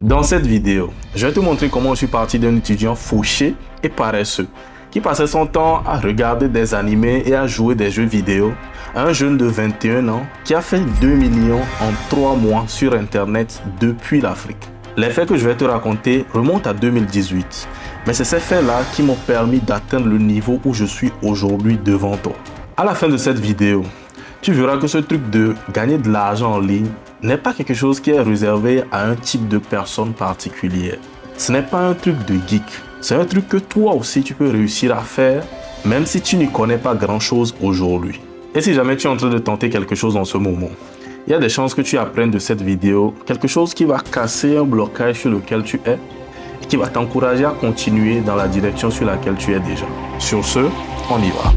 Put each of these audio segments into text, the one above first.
Dans cette vidéo, je vais te montrer comment je suis parti d'un étudiant fauché et paresseux qui passait son temps à regarder des animés et à jouer des jeux vidéo à un jeune de 21 ans qui a fait 2 millions en 3 mois sur internet depuis l'Afrique. Les faits que je vais te raconter remontent à 2018, mais c'est ces faits-là qui m'ont permis d'atteindre le niveau où je suis aujourd'hui devant toi. À la fin de cette vidéo, tu verras que ce truc de gagner de l'argent en ligne n'est pas quelque chose qui est réservé à un type de personne particulière. Ce n'est pas un truc de geek, c'est un truc que toi aussi tu peux réussir à faire, même si tu n'y connais pas grand-chose aujourd'hui. Et si jamais tu es en train de tenter quelque chose en ce moment, il y a des chances que tu apprennes de cette vidéo quelque chose qui va casser un blocage sur lequel tu es et qui va t'encourager à continuer dans la direction sur laquelle tu es déjà. Sur ce, on y va.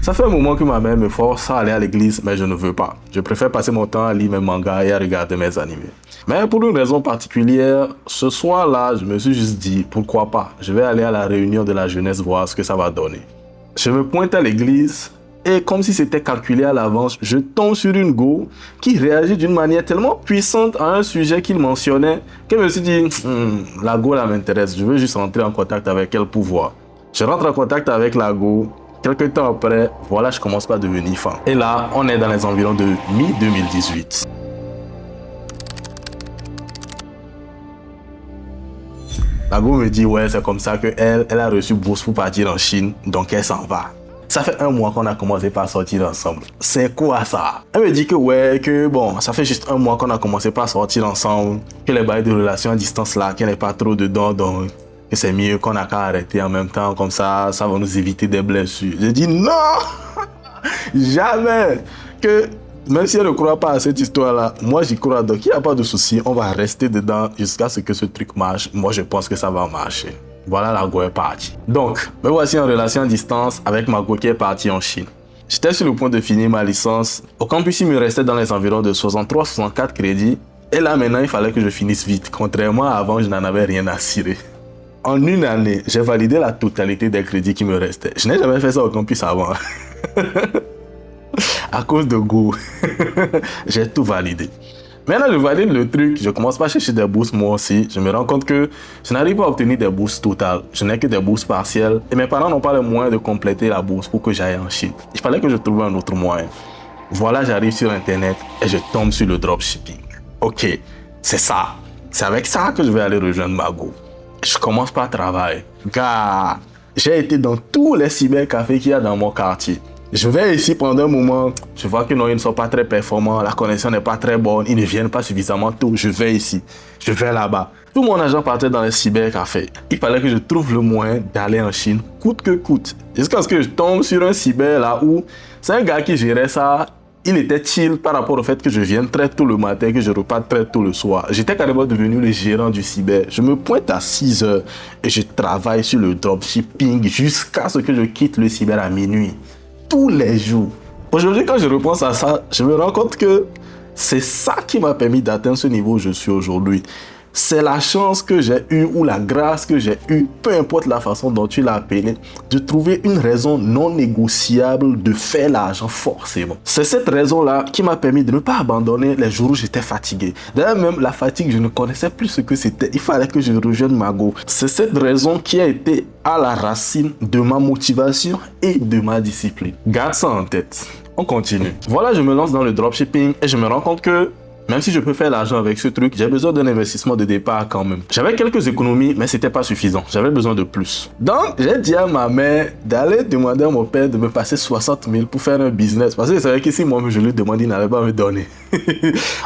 Ça fait un moment que ma mère me force à aller à l'église, mais je ne veux pas. Je préfère passer mon temps à lire mes mangas et à regarder mes animés. Mais pour une raison particulière, ce soir-là, je me suis juste dit, pourquoi pas, je vais aller à la réunion de la jeunesse voir ce que ça va donner. Je me pointe à l'église et comme si c'était calculé à l'avance, je tombe sur une go qui réagit d'une manière tellement puissante à un sujet qu'il mentionnait que je me suis dit, la go là m'intéresse, je veux juste rentrer en contact avec elle pour voir. Je rentre en contact avec la go. Quelques temps après, voilà, je commence à devenir fan. Et là, on est dans les environs de mi-2018. La go me dit, ouais, c'est comme ça qu'elle a reçu bourse pour partir en Chine, donc elle s'en va. Ça fait un mois qu'on a commencé par sortir ensemble. C'est quoi ça? Elle me dit que ouais, que bon, ça fait juste un mois qu'on a commencé par sortir ensemble, que les bails de relations à distance là, qu'elle n'est pas trop dedans, donc que c'est mieux qu'on n'a qu'à arrêter en même temps, comme ça va nous éviter des blessures. Je dis non, jamais, que même si elle ne croit pas à cette histoire-là, moi j'y crois, donc il n'y a pas de souci, on va rester dedans jusqu'à ce que ce truc marche. Moi je pense que ça va marcher. Voilà, la go est partie. Donc, me voici en relation à distance avec ma go qui est partie en Chine. J'étais sur le point de finir ma licence. Au campus, il me restait dans les environs de 63-64 crédits. Et là maintenant, il fallait que je finisse vite. Contrairement à avant, je n'en avais rien à cirer. En une année, j'ai validé la totalité des crédits qui me restaient. Je n'ai jamais fait ça au campus avant. À cause de Go. J'ai tout validé. Maintenant, je valide le truc. Je commence pas à chercher des bourses moi aussi. Je me rends compte que je n'arrive pas à obtenir des bourses totales. Je n'ai que des bourses partielles. Et mes parents n'ont pas le moyen de compléter la bourse pour que j'aille en Chine. Il fallait que je trouve un autre moyen. Voilà, j'arrive sur Internet et je tombe sur le dropshipping. Ok, c'est ça. C'est avec ça que je vais aller rejoindre ma Go. Je commence par travailler. Gars, j'ai été dans tous les cybercafés qu'il y a dans mon quartier. Je vais ici pendant un moment, je vois que non, ils ne sont pas très performants, la connexion n'est pas très bonne, ils ne viennent pas suffisamment tôt. Je vais ici, je vais là-bas. Tout mon argent partait dans les cybercafés. Il fallait que je trouve le moyen d'aller en Chine, coûte que coûte. Jusqu'à ce que je tombe sur un cyber là où c'est un gars qui gérait ça. Il était chill par rapport au fait que je vienne très tôt le matin, que je reparte très tôt le soir. J'étais carrément devenu le gérant du cyber. Je me pointe à 6 heures et je travaille sur le dropshipping jusqu'à ce que je quitte le cyber à minuit. Tous les jours. Aujourd'hui, quand je repense à ça, je me rends compte que c'est ça qui m'a permis d'atteindre ce niveau où je suis aujourd'hui. C'est la chance que j'ai eue ou la grâce que j'ai eue, peu importe la façon dont tu l'as appelé, de trouver une raison non négociable de faire l'argent forcément. C'est cette raison-là qui m'a permis de ne pas abandonner les jours où j'étais fatigué. D'ailleurs, même la fatigue, je ne connaissais plus ce que c'était. Il fallait que je rejoigne ma go. C'est cette raison qui a été à la racine de ma motivation et de ma discipline. Garde ça en tête. On continue. Voilà, je me lance dans le dropshipping et je me rends compte que même si je peux faire l'argent avec ce truc, j'ai besoin d'un investissement de départ quand même. J'avais quelques économies, mais c'était pas suffisant. J'avais besoin de plus. Donc, j'ai dit à ma mère d'aller demander à mon père de me passer 60 000 pour faire un business. Parce que je savais que si moi-même je lui demandais, il n'allait pas me donner.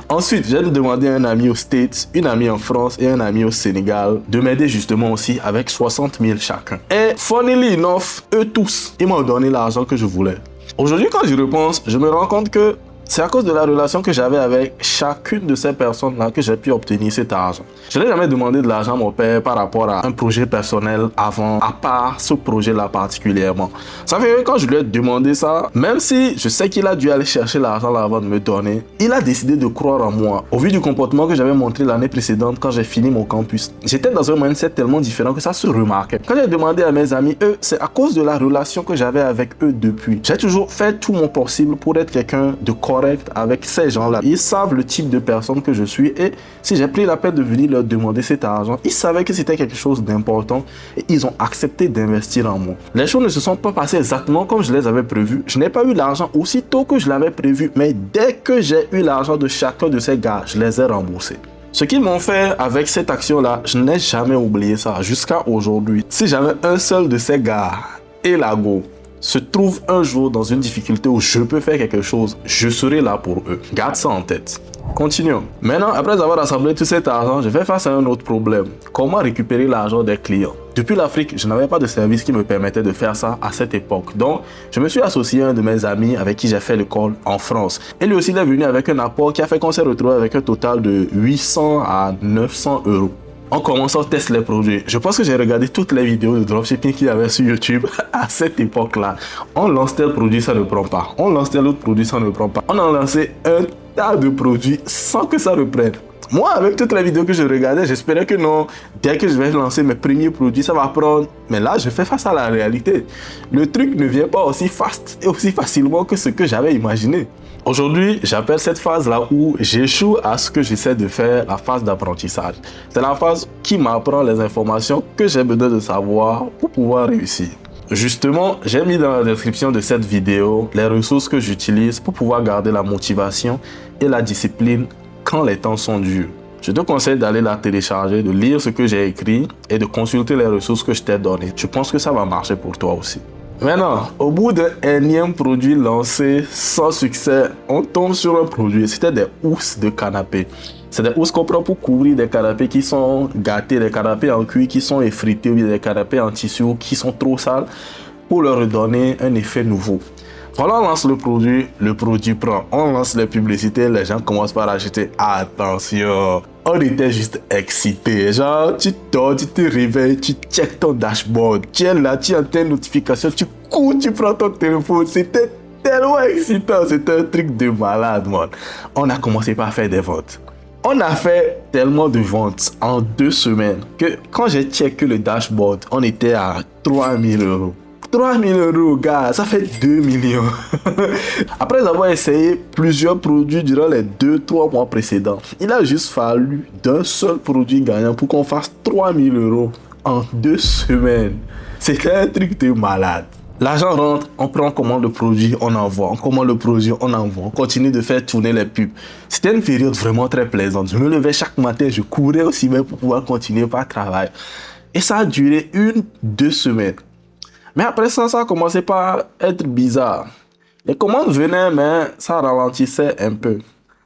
Ensuite, j'ai demandé à un ami aux States, une amie en France et un ami au Sénégal de m'aider justement aussi avec 60 000 chacun. Et funnily enough, eux tous, ils m'ont donné l'argent que je voulais. Aujourd'hui, quand je repense, je me rends compte que C'est à cause de la relation que j'avais avec chacune de ces personnes-là que j'ai pu obtenir cet argent. Je n'ai jamais demandé de l'argent à mon père par rapport à un projet personnel avant, à part ce projet-là particulièrement. Ça fait que quand je lui ai demandé ça, même si je sais qu'il a dû aller chercher l'argent là avant de me donner, il a décidé de croire en moi. Au vu du comportement que j'avais montré l'année précédente quand j'ai fini mon campus, j'étais dans un mindset tellement différent que ça se remarquait. Quand j'ai demandé à mes amis, eux, c'est à cause de la relation que j'avais avec eux depuis. J'ai toujours fait tout mon possible pour être quelqu'un de correct avec ces gens-là. Ils savent le type de personne que je suis et si j'ai pris la peine de venir leur demander cet argent, ils savaient que c'était quelque chose d'important et ils ont accepté d'investir en moi. Les choses ne se sont pas passées exactement comme je les avais prévues. Je n'ai pas eu l'argent aussitôt que je l'avais prévu, mais dès que j'ai eu l'argent de chacun de ces gars, je les ai remboursés. Ce qu'ils m'ont fait avec cette action-là, je n'ai jamais oublié ça jusqu'à aujourd'hui. Si j'avais un seul de ces gars et Lago se trouve un jour dans une difficulté où je peux faire quelque chose, je serai là pour eux. Garde ça en tête. Continuons. Maintenant, après avoir rassemblé tout cet argent, je fais face à un autre problème. Comment récupérer l'argent des clients? Depuis l'Afrique, je n'avais pas de service qui me permettait de faire ça à cette époque. Donc, je me suis associé à un de mes amis avec qui j'ai fait l'école en France. Et lui aussi, il est venu avec un apport qui a fait qu'on s'est retrouvé avec un total de 800 à 900 euros. On commence à tester les produits. Je pense que j'ai regardé toutes les vidéos de dropshipping qu'il y avait sur YouTube à cette époque-là. On lance tel produit, ça ne prend pas. On lance tel autre produit, ça ne prend pas. On a lancé un tas de produits sans que ça reprenne. Moi, avec toutes les vidéos que je regardais, j'espérais que non, dès que je vais lancer mes premiers produits, ça va prendre. Mais là, je fais face à la réalité. Le truc ne vient pas aussi fast et aussi facilement que ce que j'avais imaginé. Aujourd'hui, j'appelle cette phase-là où j'échoue à ce que j'essaie de faire, la phase d'apprentissage. C'est la phase qui m'apprend les informations que j'ai besoin de savoir pour pouvoir réussir. Justement, j'ai mis dans la description de cette vidéo les ressources que j'utilise pour pouvoir garder la motivation et la discipline quand les temps sont durs. Je te conseille d'aller la télécharger, de lire ce que j'ai écrit et de consulter les ressources que je t'ai données. Je pense que ça va marcher pour toi aussi. Maintenant, au bout d'un énième produit lancé sans succès, on tombe sur un produit. C'était des housses de canapé. C'est des housses qu'on prend pour couvrir des canapés qui sont gâtés, des canapés en cuir qui sont effrités, ou des canapés en tissu qui sont trop sales pour leur redonner un effet nouveau. Voilà, on lance le produit prend. On lance les publicités, les gens commencent par acheter. Attention, on était juste excités. Genre, tu dors, tu te réveilles, tu checkes ton dashboard. Tu es là, tu entends une notification, tu cours, tu prends ton téléphone. C'était tellement excitant, c'était un truc de malade, man. On a commencé par faire des ventes. On a fait tellement de ventes en 2 semaines que quand j'ai checké le dashboard, on était à 3000 euros. 3000 euros, gars, ça fait 2 millions. Après avoir essayé plusieurs produits durant les 2-3 mois précédents, il a juste fallu d'un seul produit gagnant pour qu'on fasse 3000 euros en 2 semaines. C'était un truc de malade. L'argent rentre, on prend commande le produit, on envoie. On commande le produit, on envoie. On continue de faire tourner les pubs. C'était une période vraiment très plaisante. Je me levais chaque matin, je courais aussi bien pour pouvoir continuer par travail. Et ça a duré 1-2 semaines. Mais après ça, ça a commencé par être bizarre. Les commandes venaient, mais ça ralentissait un peu.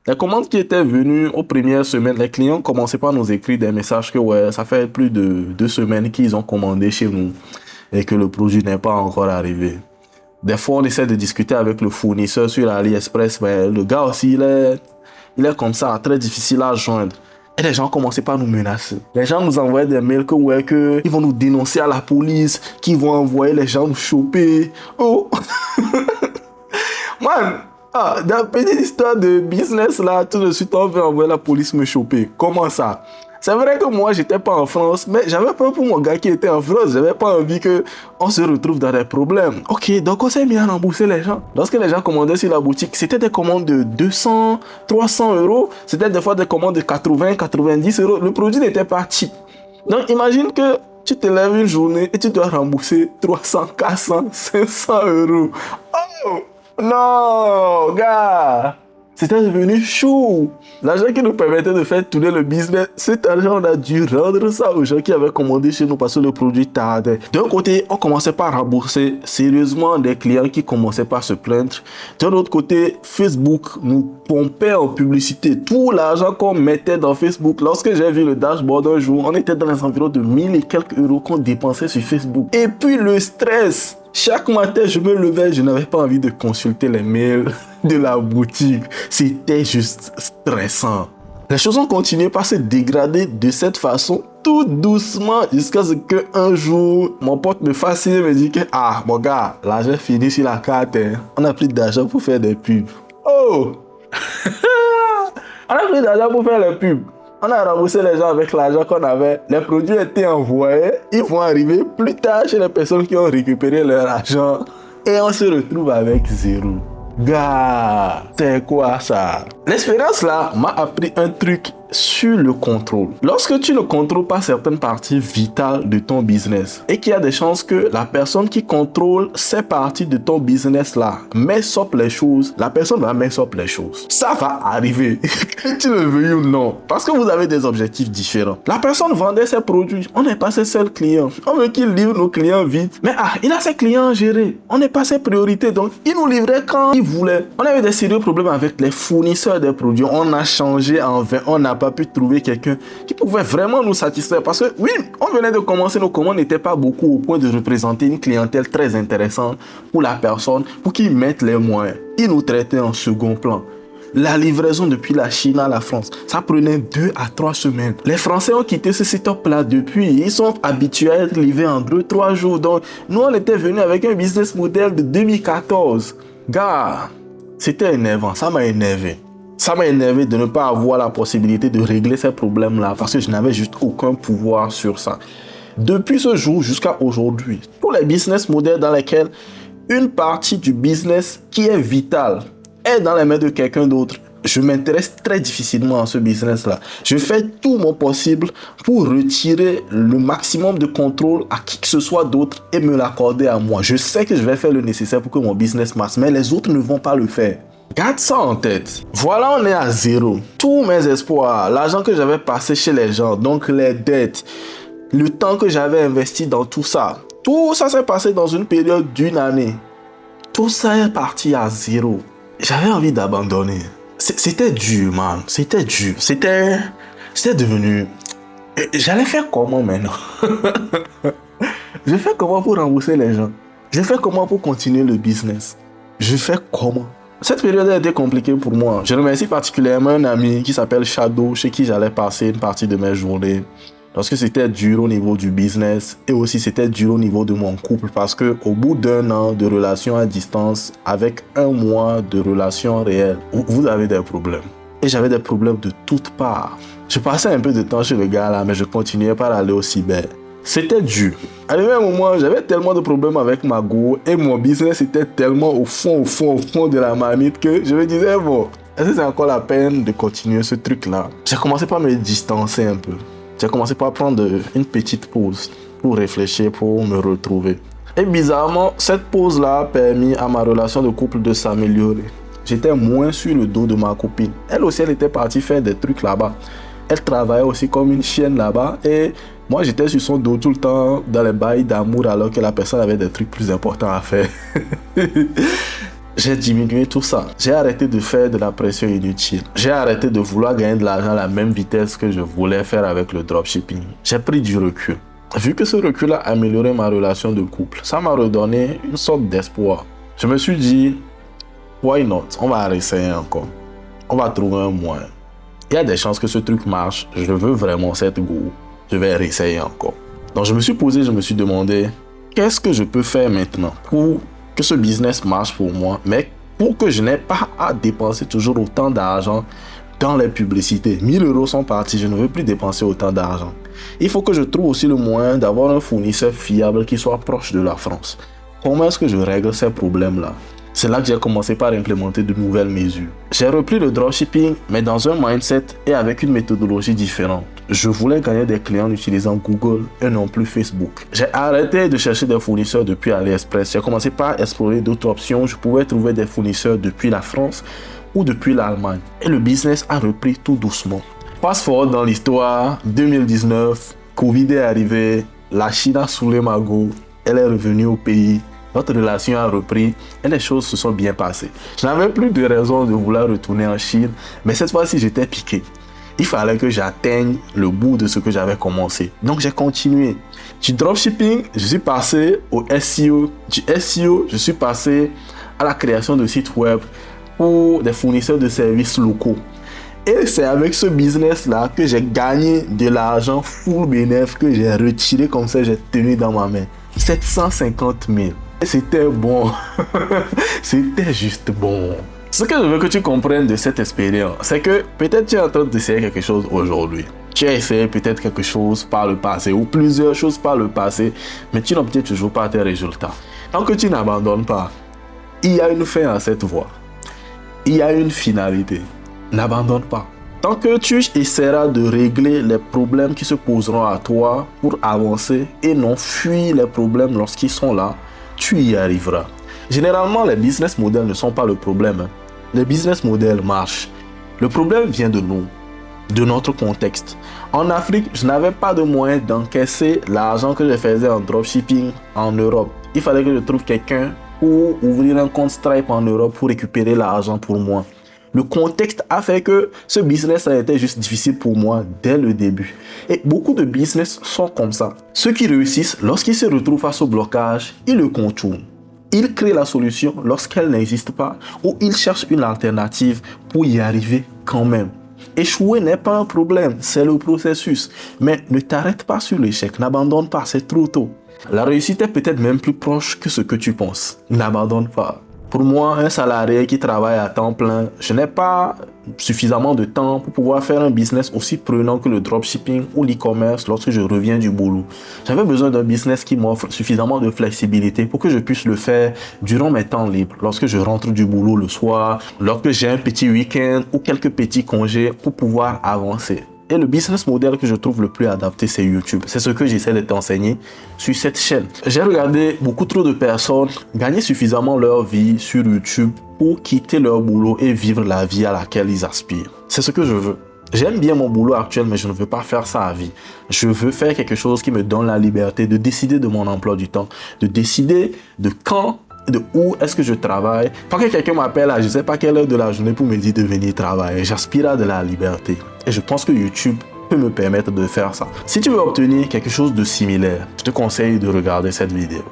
Les commandes qui étaient venues aux premières semaines, les clients commençaient par nous écrire des messages que ouais, ça fait plus de 2 semaines qu'ils ont commandé chez nous et que le produit n'est pas encore arrivé. Des fois, on essaie de discuter avec le fournisseur sur AliExpress, mais le gars aussi, il est comme ça, très difficile à joindre. Et les gens commençaient par nous menacer. Les gens nous envoyaient des mails que ouais, que ils vont nous dénoncer à la police, qu'ils vont envoyer les gens nous choper. Oh! Man! Dans la petite histoire de business là, tout de suite on veut envoyer la police me choper. Comment ça? C'est vrai que moi j'étais pas en France, mais j'avais peur pour mon gars qui était en France. J'avais pas envie qu'on se retrouve dans des problèmes. Ok, donc on s'est mis à rembourser les gens. Lorsque les gens commandaient sur la boutique, c'était des commandes de 200, 300 euros. C'était des fois des commandes de 80, 90 euros. Le produit n'était pas cheap. Donc imagine que tu te lèves une journée et tu dois rembourser 300, 400, 500 euros. Oh! Non, gars! C'était devenu chaud. L'argent qui nous permettait de faire tourner le business, cet argent, on a dû rendre ça aux gens qui avaient commandé chez nous parce que le produit tardait. D'un côté, on commençait par rembourser sérieusement des clients qui commençaient par se plaindre. D'un autre côté, Facebook nous pompait en publicité tout l'argent qu'on mettait dans Facebook. Lorsque j'ai vu le dashboard un jour, on était dans les environs de 1000 et quelques euros qu'on dépensait sur Facebook. Et puis le stress. Chaque matin, je me levais, je n'avais pas envie de consulter les mails de la boutique. C'était juste stressant. Les choses ont continué par se dégrader de cette façon, tout doucement, jusqu'à ce qu'un jour, mon pote me fascine et me dit que « Ah, mon gars, l'argent finit sur la carte. Hein. On n'a plus d'argent pour faire des pubs. » Oh. On n'a plus d'argent pour faire les pubs. On a remboursé les gens avec l'argent qu'on avait. Les produits étaient envoyés. Ils vont arriver plus tard chez les personnes qui ont récupéré leur argent. Et on se retrouve avec zéro. Gars, c'est quoi ça? L'expérience là m'a appris un truc sur le contrôle. Lorsque tu ne contrôles pas certaines parties vitales de ton business et qu'il y a des chances que la personne qui contrôle ces parties de ton business là messe up les choses, la personne va messe up les choses. Ça va arriver, que tu le veuilles ou non, parce que vous avez des objectifs différents. La personne vendait ses produits, on n'est pas ses seuls clients. On veut qu'il livre nos clients vite, mais il a ses clients à gérer. On n'est pas ses priorités, donc il nous livrait quand il voulait. On avait des sérieux problèmes avec les fournisseurs des produits. On a changé en vain, on n'a pas pu trouver quelqu'un qui pouvait vraiment nous satisfaire parce que oui, on venait de commencer, nos commandes n'étaient pas beaucoup au point de représenter une clientèle très intéressante pour la personne, pour qu'ils mettent les moyens. Ils nous traitaient en second plan. La livraison depuis la Chine à la France, ça prenait 2 à 3 semaines. Les Français ont quitté ce setup-là depuis. Ils sont habitués à être livrés en 2-3 jours. Donc, nous, on était venus avec un business model de 2014. Gars, c'était énervant. Ça m'a énervé. Ça m'a énervé de ne pas avoir la possibilité de régler ces problèmes-là parce que je n'avais juste aucun pouvoir sur ça. Depuis ce jour jusqu'à aujourd'hui, pour les business models dans lesquels une partie du business qui est vitale est dans les mains de quelqu'un d'autre, je m'intéresse très difficilement à ce business-là. Je fais tout mon possible pour retirer le maximum de contrôle à qui que ce soit d'autre et me l'accorder à moi. Je sais que je vais faire le nécessaire pour que mon business marche, mais les autres ne vont pas le faire. Garde ça en tête. Voilà, on est à zéro. Tous mes espoirs, l'argent que j'avais passé chez les gens, donc les dettes, le temps que j'avais investi dans tout ça s'est passé dans une période d'1 année. Tout ça est parti à zéro. J'avais envie d'abandonner. C'était dur, man. C'était dur. C'était devenu... J'allais faire comment maintenant? Je fais comment pour rembourser les gens? Je fais comment pour continuer le business? Je fais comment? Cette période a été compliquée pour moi. Je remercie particulièrement un ami qui s'appelle Shadow, chez qui j'allais passer une partie de mes journées. Lorsque c'était dur au niveau du business et aussi c'était dur au niveau de mon couple parce que au bout d'1 an de relation à distance avec 1 mois de relation réelle, vous avez des problèmes. Et j'avais des problèmes de toutes parts. Je passais un peu de temps chez le gars là, mais je continuais par aller au cyber. C'était dur. À un moment, j'avais tellement de problèmes avec ma go et mon business était tellement au fond de la marmite que je me disais, bon, est-ce que c'est encore la peine de continuer ce truc-là? J'ai commencé par me distancer un peu. J'ai commencé par prendre une petite pause pour réfléchir, pour me retrouver. Et bizarrement, cette pause-là a permis à ma relation de couple de s'améliorer. J'étais moins sur le dos de ma copine. Elle aussi, elle était partie faire des trucs là-bas. Elle travaillait aussi comme une chienne là-bas et moi, j'étais sur son dos tout le temps dans les bails d'amour alors que la personne avait des trucs plus importants à faire. J'ai diminué tout ça. J'ai arrêté de faire de la pression inutile. J'ai arrêté de vouloir gagner de l'argent à la même vitesse que je voulais faire avec le dropshipping. J'ai pris du recul. Vu que ce recul a amélioré ma relation de couple, ça m'a redonné une sorte d'espoir. Je me suis dit, why not? On va réessayer encore. On va trouver un moyen. Il y a des chances que ce truc marche. Je veux vraiment cette go. Je vais réessayer encore. Donc je me suis posé, je me suis demandé, qu'est-ce que je peux faire maintenant pour que ce business marche pour moi, mais pour que je n'ai pas à dépenser toujours autant d'argent dans les publicités. 1 000 € sont partis, je ne veux plus dépenser autant d'argent. Il faut que je trouve aussi le moyen d'avoir un fournisseur fiable qui soit proche de la France. Comment est-ce que je règle ces problèmes-là? C'est là que j'ai commencé par implémenter de nouvelles mesures. J'ai repris le dropshipping, mais dans un mindset et avec une méthodologie différente. Je voulais gagner des clients en utilisant Google et non plus Facebook. J'ai arrêté de chercher des fournisseurs depuis AliExpress. J'ai commencé par explorer d'autres options. Je pouvais trouver des fournisseurs depuis la France ou depuis l'Allemagne. Et le business a repris tout doucement. Fast forward dans l'histoire, 2019, Covid est arrivé, la Chine a saoulé ma go, elle est revenue au pays. Notre relation a repris et les choses se sont bien passées. Je n'avais plus de raison de vouloir retourner en Chine, mais cette fois-ci, j'étais piqué. Il fallait que j'atteigne le bout de ce que j'avais commencé. Donc j'ai continué. Du dropshipping, je suis passé au SEO. Du SEO, je suis passé à la création de sites web pour des fournisseurs de services locaux. Et c'est avec ce business-là que j'ai gagné de l'argent full bénéfice que j'ai retiré comme ça, j'ai tenu dans ma main. 750 000. Et c'était bon. C'était juste bon. Ce que je veux que tu comprennes de cette expérience, c'est que peut-être tu es en train d'essayer quelque chose aujourd'hui. Tu as essayé peut-être quelque chose par le passé ou plusieurs choses par le passé, mais tu n'obtiens toujours pas tes résultats. Tant que tu n'abandonnes pas, il y a une fin à cette voie. Il y a une finalité. N'abandonne pas. Tant que tu essaieras de régler les problèmes qui se poseront à toi pour avancer et non fuir les problèmes lorsqu'ils sont là, tu y arriveras. Généralement, les business models ne sont pas le problème. Les business models marchent. Le problème vient de nous, de notre contexte. En Afrique, je n'avais pas de moyen d'encaisser l'argent que je faisais en dropshipping en Europe. Il fallait que je trouve quelqu'un pour ouvrir un compte Stripe en Europe pour récupérer l'argent pour moi. Le contexte a fait que ce business a été juste difficile pour moi dès le début. Et beaucoup de business sont comme ça. Ceux qui réussissent, lorsqu'ils se retrouvent face au blocage, ils le contournent. Ils créent la solution lorsqu'elle n'existe pas ou ils cherchent une alternative pour y arriver quand même. Échouer n'est pas un problème, c'est le processus. Mais ne t'arrête pas sur l'échec, n'abandonne pas, c'est trop tôt. La réussite est peut-être même plus proche que ce que tu penses. N'abandonne pas. Pour moi, un salarié qui travaille à temps plein, je n'ai pas suffisamment de temps pour pouvoir faire un business aussi prenant que le dropshipping ou l'e-commerce lorsque je reviens du boulot. J'avais besoin d'un business qui m'offre suffisamment de flexibilité pour que je puisse le faire durant mes temps libres, lorsque je rentre du boulot le soir, lorsque j'ai un petit week-end ou quelques petits congés pour pouvoir avancer. Et le business model que je trouve le plus adapté, c'est YouTube. C'est ce que j'essaie de t'enseigner sur cette chaîne. J'ai regardé beaucoup trop de personnes gagner suffisamment leur vie sur YouTube pour quitter leur boulot et vivre la vie à laquelle ils aspirent. C'est ce que je veux. J'aime bien mon boulot actuel, mais je ne veux pas faire ça à vie. Je veux faire quelque chose qui me donne la liberté de décider de mon emploi du temps, de décider de quand, de où est-ce que je travaille. Quand quelqu'un m'appelle à je ne sais pas quelle heure de la journée pour me dire de venir travailler, j'aspire à de la liberté. Et je pense que YouTube peut me permettre de faire ça. Si tu veux obtenir quelque chose de similaire, je te conseille de regarder cette vidéo.